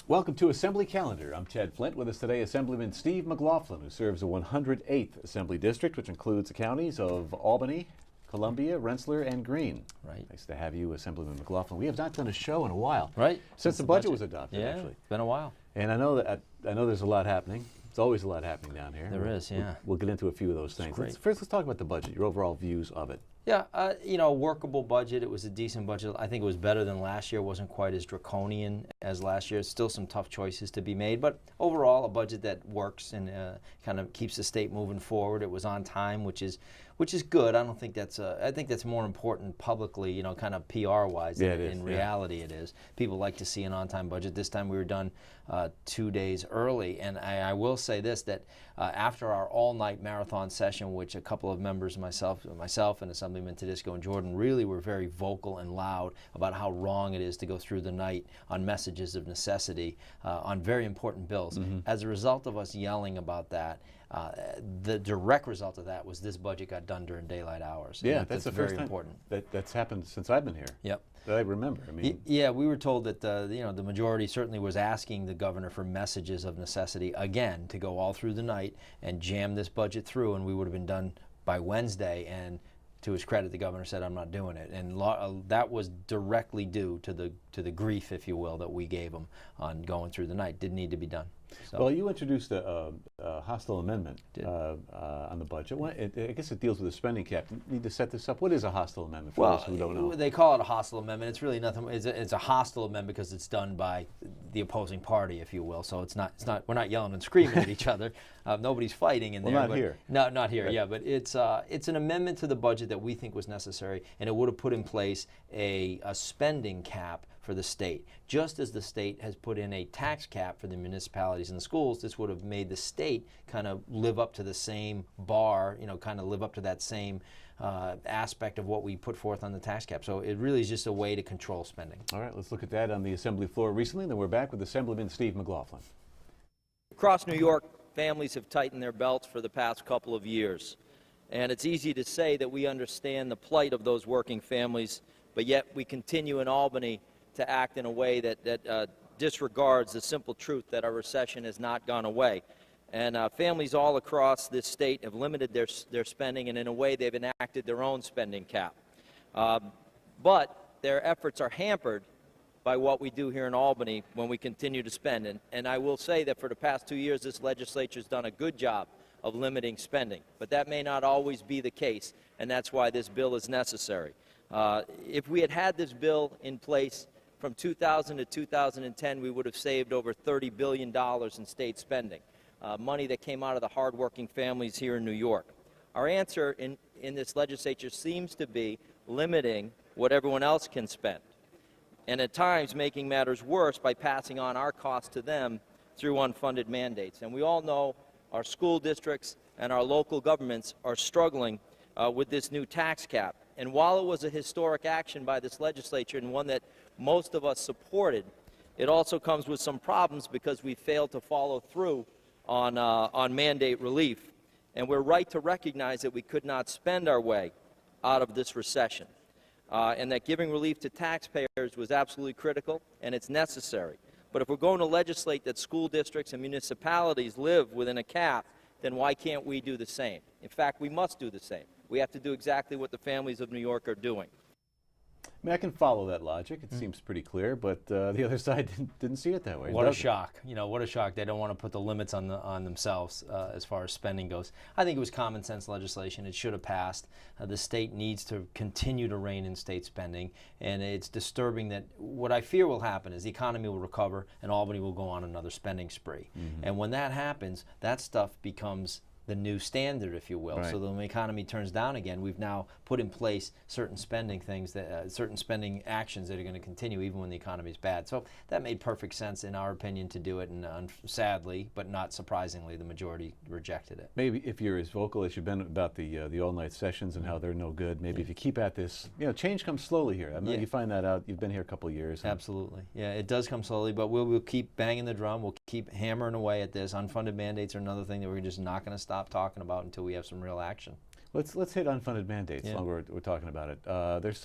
Welcome to Assembly Calendar. I'm Ted Flint. With us today, Assemblyman Steve McLaughlin, who serves the 108th Assembly District, which includes the counties of Albany, Columbia, Rensselaer, and Greene. Right. Nice to have you, Assemblyman McLaughlin. We have not done a show in a while. Right. Since the budget was adopted, yeah, actually. It's been a while. And I know there's a lot happening. There's always a lot happening down here. There is, yeah. We'll get into a few of those things. Great. Let's talk about the budget, your overall views of it. Yeah, a workable budget. It was a decent budget. I think it was better than last year. It wasn't quite as draconian as last year. Still some tough choices to be made, but overall a budget that works and kind of keeps the state moving forward. It was on time, which is good. I don't think that's I think that's more important publicly, kind of PR-wise. Yeah, than in reality it is. People like to see an on-time budget. This time we were done 2 days early, and I will say this, that after our all-night marathon session, which a couple of members, myself and Assemblyman Tedisco and Jordan, really were very vocal and loud about how wrong it is to go through the night on messages of necessity on very important bills. As a result of us yelling about that, the direct result of that was this budget got done during daylight hours. Yeah, that's the very first time important. that's happened since I've been here. Yep. That I remember. I mean, yeah, we were told that the majority certainly was asking the governor for messages of necessity again to go all through the night and jam this budget through, and we would have been done by Wednesday. And to his credit, the governor said, "I'm not doing it," and that was directly due to the grief, if you will, that we gave him on going through the night. Didn't need to be done. So. Well, you introduced a hostile amendment on the budget. I guess it deals with the spending cap. You need to set this up. What is a hostile amendment for those who don't know? They call it a hostile amendment. It's really nothing. It's a hostile amendment because it's done by the opposing party, if you will. So it's not. We're not yelling and screaming at each other. Nobody's fighting in there. Well, not here. No, not here. Right. Yeah, but it's an amendment to the budget that we think was necessary, and it would have put in place a spending cap for the state. Just as the state has put in a tax cap for the municipalities and the schools, this would have made the state kind of live up to the same bar, kind of live up to that same aspect of what we put forth on the tax cap. So it really is just a way to control spending. All right, let's look at that on the Assembly floor recently. Then we're back with Assemblyman Steve McLaughlin. Across New York, families have tightened their belts for the past couple of years. And it's easy to say that we understand the plight of those working families, but yet we continue in Albany to act in a way that disregards the simple truth that our recession has not gone away. And families all across this state have limited their spending, and in a way they've enacted their own spending cap. But their efforts are hampered by what we do here in Albany when we continue to spend. And I will say that for the past 2 years, this legislature has done a good job of limiting spending. But that may not always be the case, and that's why this bill is necessary. If we had had this bill in place from 2000 to 2010, we would have saved over $30 billion in state spending, money that came out of the hardworking families here in New York. Our answer in this legislature seems to be limiting what everyone else can spend, and at times making matters worse by passing on our costs to them through unfunded mandates. And we all know our school districts and our local governments are struggling with this new tax cap. And while it was a historic action by this legislature and one that most of us supported, it also comes with some problems because we failed to follow through on mandate relief. And we're right to recognize that we could not spend our way out of this recession, and that giving relief to taxpayers was absolutely critical, and it's necessary. But if we're going to legislate that school districts and municipalities live within a cap, then why can't we do the same? In fact, we must do the same. We have to do exactly what the families of New York are doing. I mean, I can follow that logic. It seems pretty clear, but the other side didn't see it that way. What a shock. What a shock. They don't want to put the limits on themselves as far as spending goes. I think it was common sense legislation. It should have passed. The state needs to continue to rein in state spending, and it's disturbing that what I fear will happen is the economy will recover and Albany will go on another spending spree. And when that happens, that stuff becomes the new standard, if you will. Right. So when the economy turns down again, we've now put in place certain spending things, certain spending actions that are going to continue even when the economy is bad. So that made perfect sense, in our opinion, to do it. And sadly, but not surprisingly, the majority rejected it. Maybe if you're as vocal as you've been about the all-night sessions and how they're no good, maybe if you keep at this, change comes slowly here. I mean, you find that out. You've been here a couple of years. Absolutely. Yeah, it does come slowly, but we'll keep banging the drum. We'll keep hammering away at this. Unfunded mandates are another thing that we're just not going to stop talking about until we have some real action. Let's hit unfunded mandates. Yeah. While we're talking about it. There's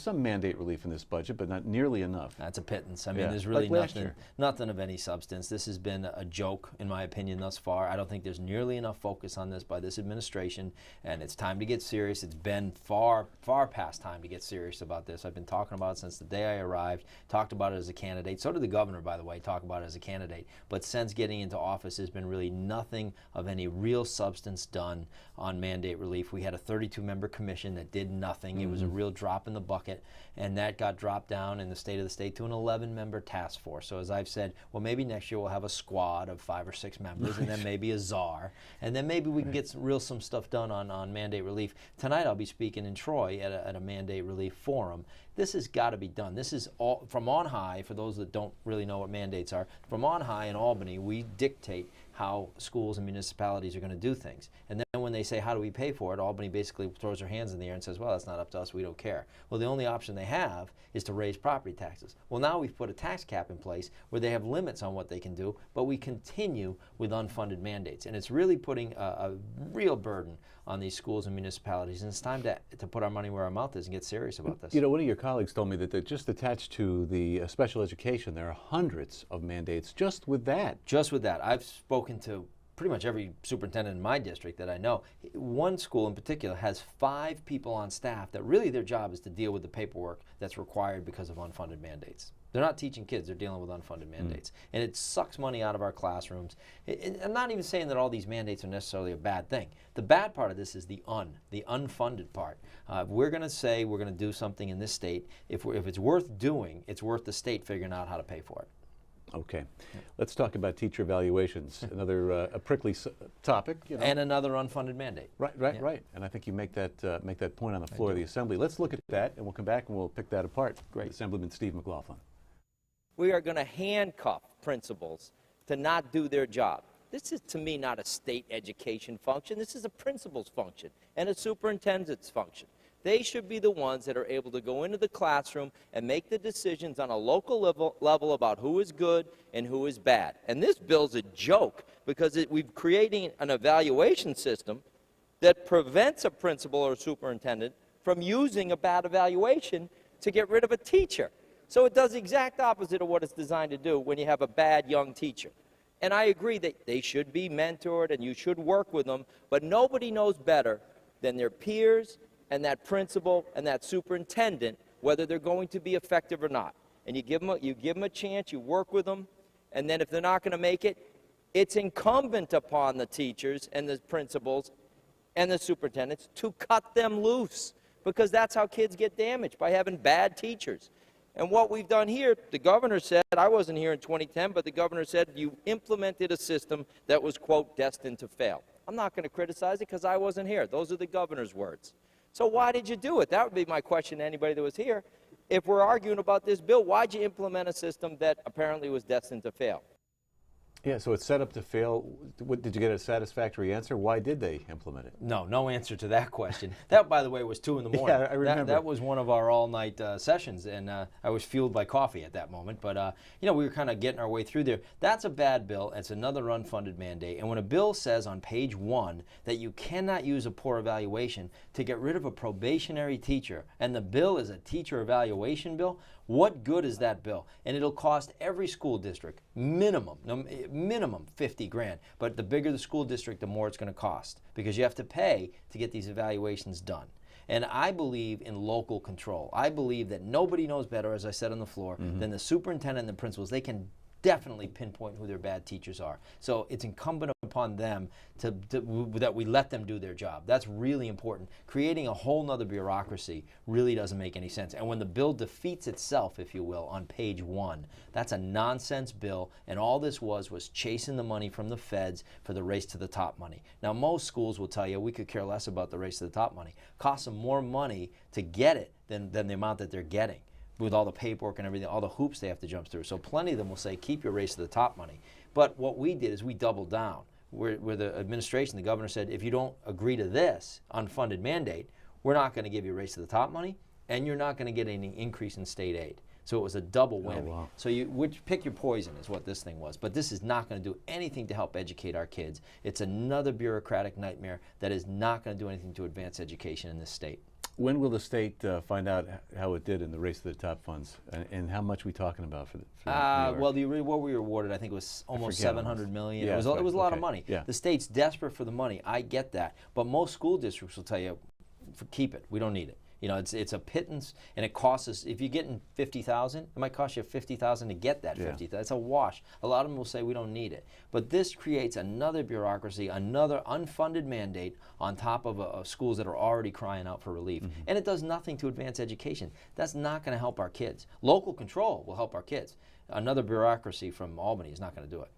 some mandate relief in this budget, but not nearly enough. That's a pittance. I mean, Yeah, there's really like last year. nothing of any substance. This has been a joke, in my opinion, thus far. I don't think there's nearly enough focus on this by this administration, and it's time to get serious. It's been far past time to get serious about this. I've been talking about it since the day I arrived, talked about it as a candidate. So did the governor, by the way, talk about it as a candidate. But since getting into office, there's been really nothing of any real substance done on mandate relief. We had a 32-member commission that did nothing. It was a real drop in the bucket, and that got dropped down in the state of the state to an 11-member task force. So as I've said, well, maybe next year we'll have a squad of 5 or 6 members, and then maybe a czar, and then maybe we can get some stuff done on mandate relief. Tonight I'll be speaking in Troy at a mandate relief forum. This has got to be done. This is all from on high. For those that don't really know what mandates are, from on high in Albany, we dictate how schools and municipalities are going to do things. And then when they say, how do we pay for it, Albany basically throws their hands in the air and says, well, that's not up to us, we don't care. Well, the only option they have is to raise property taxes. Well, now we've put a tax cap in place where they have limits on what they can do, but we continue with unfunded mandates. And it's really putting a real burden on these schools and municipalities. And it's time to put our money where our mouth is and get serious about this. You know, one of your colleagues told me that just attached to the special education, there are hundreds of mandates just with that. Just with that. I've spoken to pretty much every superintendent in my district that I know. One school in particular has 5 people on staff that really their job is to deal with the paperwork that's required because of unfunded mandates. They're not teaching kids, they're dealing with unfunded mandates. And it sucks money out of our classrooms. I'm not even saying that all these mandates are necessarily a bad thing. The bad part of this is the unfunded part. If we're going to say we're going to do something in this state, if it's worth doing, it's worth the state figuring out how to pay for it. Okay, let's talk about teacher evaluations. Another a prickly topic, you know. And another unfunded mandate. Right. And I think you make that point on the floor of the Assembly. Let's look at that, and we'll come back and we'll pick that apart. Great. Assemblyman Steve McLaughlin. We are going to handcuff principals to not do their job. This is, to me, not a state education function. This is a principal's function and a superintendent's function. They should be the ones that are able to go into the classroom and make the decisions on a local level about who is good and who is bad. And this bill's a joke because we're creating an evaluation system that prevents a principal or superintendent from using a bad evaluation to get rid of a teacher. So it does the exact opposite of what it's designed to do when you have a bad young teacher. And I agree that they should be mentored and you should work with them, but nobody knows better than their peers and that principal and that superintendent whether they're going to be effective or not. And you give them a chance, you work with them, and then if they're not going to make it, it's incumbent upon the teachers and the principals and the superintendents to cut them loose, because that's how kids get damaged, by having bad teachers. And what we've done here, the governor said, I wasn't here in 2010, but the governor said you implemented a system that was, quote, destined to fail. I'm not going to criticize it because I wasn't here. Those are the governor's words. So why did you do it? That would be my question to anybody that was here. If we're arguing about this bill, why'd you implement a system that apparently was destined to fail? Yeah, so it's set up to fail. Did you get a satisfactory answer? Why did they implement it? No answer to that question. That, by the way, was 2 in the morning. Yeah, I remember. That was one of our all-night sessions, and I was fueled by coffee at that moment. But, we were kind of getting our way through there. That's a bad bill. It's another unfunded mandate. And when a bill says on page 1 that you cannot use a poor evaluation to get rid of a probationary teacher, and the bill is a teacher evaluation bill, what good is that bill? And it'll cost every school district minimum $50,000. But the bigger the school district, the more it's going to cost, because you have to pay to get these evaluations done. And I believe in local control. I believe that nobody knows better, as I said on the floor, than the superintendent and the principals. They can definitely pinpoint who their bad teachers are. So it's incumbent upon them that we let them do their job. That's really important. Creating a whole nother bureaucracy really doesn't make any sense. And when the bill defeats itself, if you will, on page 1, that's a nonsense bill, and all this was chasing the money from the feds for the race to the top money. Now, most schools will tell you we could care less about the race to the top money. It costs them more money to get it than the amount that they're getting, with all the paperwork and everything, all the hoops they have to jump through. So plenty of them will say, keep your race to the top money. But what we did is we doubled down. Where the administration, the governor said, if you don't agree to this unfunded mandate, we're not going to give you race to the top money, and you're not going to get any increase in state aid. So it was a double whammy. wow. So you would pick your poison is what this thing was. But this is not going to do anything to help educate our kids. It's another bureaucratic nightmare that is not going to do anything to advance education in this state. When will the state find out how it did in the race to the top funds, and how much are we talking about for New York? Well, the reward we were awarded, I think, was almost forget $700 million. Yeah, it was that's a right. lot of Okay. money. Yeah. The state's desperate for the money. I get that, but most school districts will tell you, keep it. We don't need it. You know, it's a pittance, and it costs us. If you're getting $50,000, it might cost you $50,000 to get that $50,000. That's a wash. A lot of them will say we don't need it, but this creates another bureaucracy, another unfunded mandate on top of schools that are already crying out for relief, and it does nothing to advance education. That's not going to help our kids. Local control will help our kids. Another bureaucracy from Albany is not going to do it.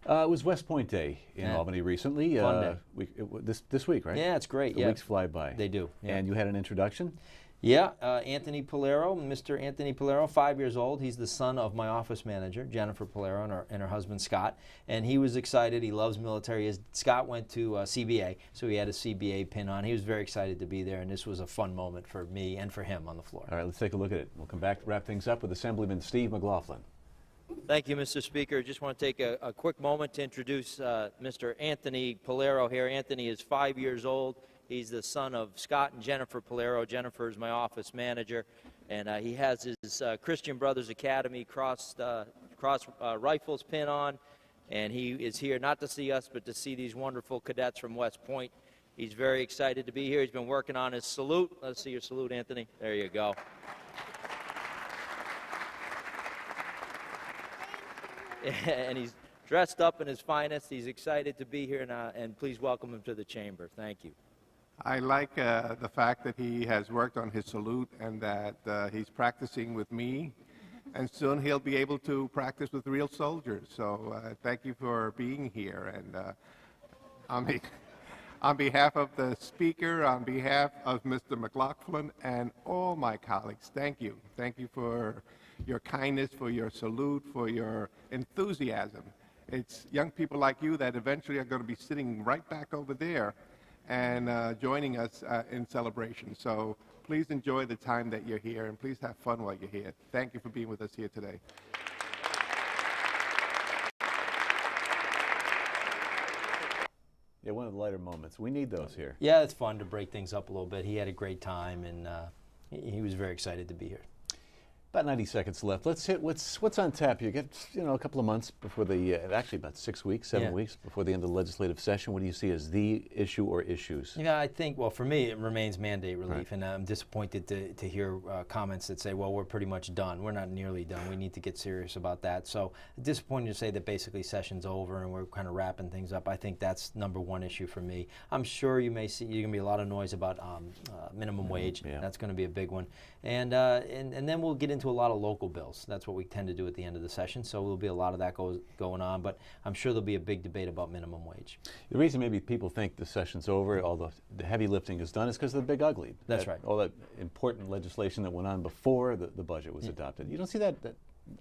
It was West Point Day in Yeah. Albany recently. Fun day. This week, right? Yeah, it's great. The Yeah, weeks fly by. they do. Yeah. And you had an introduction? Yeah, Anthony Palero, Mr. Anthony Palero, 5 years old. He's the son of my office manager, Jennifer Palero, and her husband, Scott. And he was excited. He loves military. Scott went to CBA, so he had a CBA pin on. He was very excited to be there, and this was a fun moment for me and for him on the floor. All right, let's take a look at it. We'll come back to wrap things up with Assemblyman Steve McLaughlin. Thank you, Mr. Speaker. Just want to take a quick moment to introduce Mr. Anthony Palero here. Anthony is 5 years old. He's the son of Scott and Jennifer Palero. Jennifer is my office manager, and he has his Christian Brothers Academy cross rifles pin on, and he is here not to see us, but to see these wonderful cadets from West Point. He's very excited to be here. He's been working on his salute. Let's see your salute, Anthony. There you go. And he's dressed up in his finest. He's excited to be here, and please welcome him to the chamber. Thank you. I like the fact that he has worked on his salute and that he's practicing with me, and soon he'll be able to practice with real soldiers. So thank you for being here. And on behalf of the speaker, on behalf of Mr. McLaughlin and all my colleagues, thank you. Thank you for your kindness, for your salute, for your enthusiasm. It's young people like you that eventually are going to be sitting right back over there and joining us in celebration. So please enjoy the time that you're here, and please have fun while you're here. Thank you for being with us here today. Yeah, one of the lighter moments. We need those here. Yeah, it's fun to break things up a little bit. He had a great time, and he was very excited to be here. About 90 seconds left. Let's hit what's on tap. You get a couple of months before the actually about 6 weeks, 7 weeks before the end of the legislative session. What do you see as the issue or issues? Yeah, I think, well, for me, it remains mandate relief, and I'm disappointed to hear comments that say, well, we're pretty much done. We're not nearly done. We need to get serious about that. So disappointed to say that basically session's over and we're kind of wrapping things up. I think that's number one issue for me. I'm sure you're going to be a lot of noise about minimum wage. Yeah. That's going to be a big one. And then we'll get into a lot of local bills. That's what we tend to do at the end of the session, so there'll be a lot of that going on, but I'm sure there'll be a big debate about minimum wage. The reason maybe people think the session's over, all the heavy lifting is done, is because of the big ugly. That's right. All that important legislation that went on before the budget was adopted. You don't see that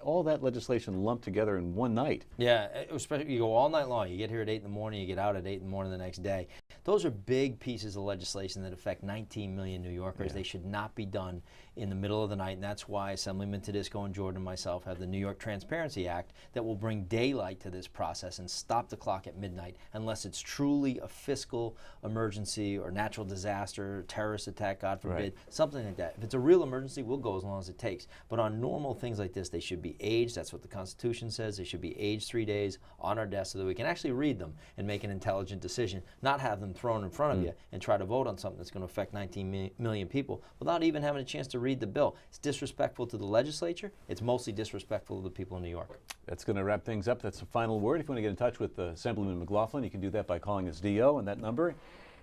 all that legislation lumped together in one night. Yeah, especially you go all night long. You get here at 8 in the morning, you get out at 8 in the morning the next day. Those are big pieces of legislation that affect 19 million New Yorkers. Yeah. They should not be done in the middle of the night, and that's why Assemblyman Tedisco and Jordan and myself have the New York Transparency Act that will bring daylight to this process and stop the clock at midnight unless it's truly a fiscal emergency or natural disaster, or terrorist attack, God forbid, something like that. If it's a real emergency, we'll go as long as it takes. But on normal things like this, they should be aged. That's what the Constitution says. They should be aged 3 days on our desk so that we can actually read them and make an intelligent decision, not have them thrown in front of you and try to vote on something that's going to affect 19 million people without even having a chance to read the bill. It's disrespectful to the legislature. It's mostly disrespectful to the people in New York. That's going to wrap things up. That's the final word. If you want to get in touch with Assemblyman McLaughlin, you can do that by calling his DO, and that number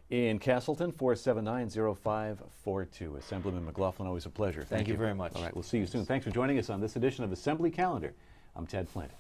in Castleton, 479-0542. Assemblyman McLaughlin, always a pleasure. Thank you very much. All right, we'll see you soon. Thanks for joining us on this edition of Assembly Calendar. I'm Ted Flint.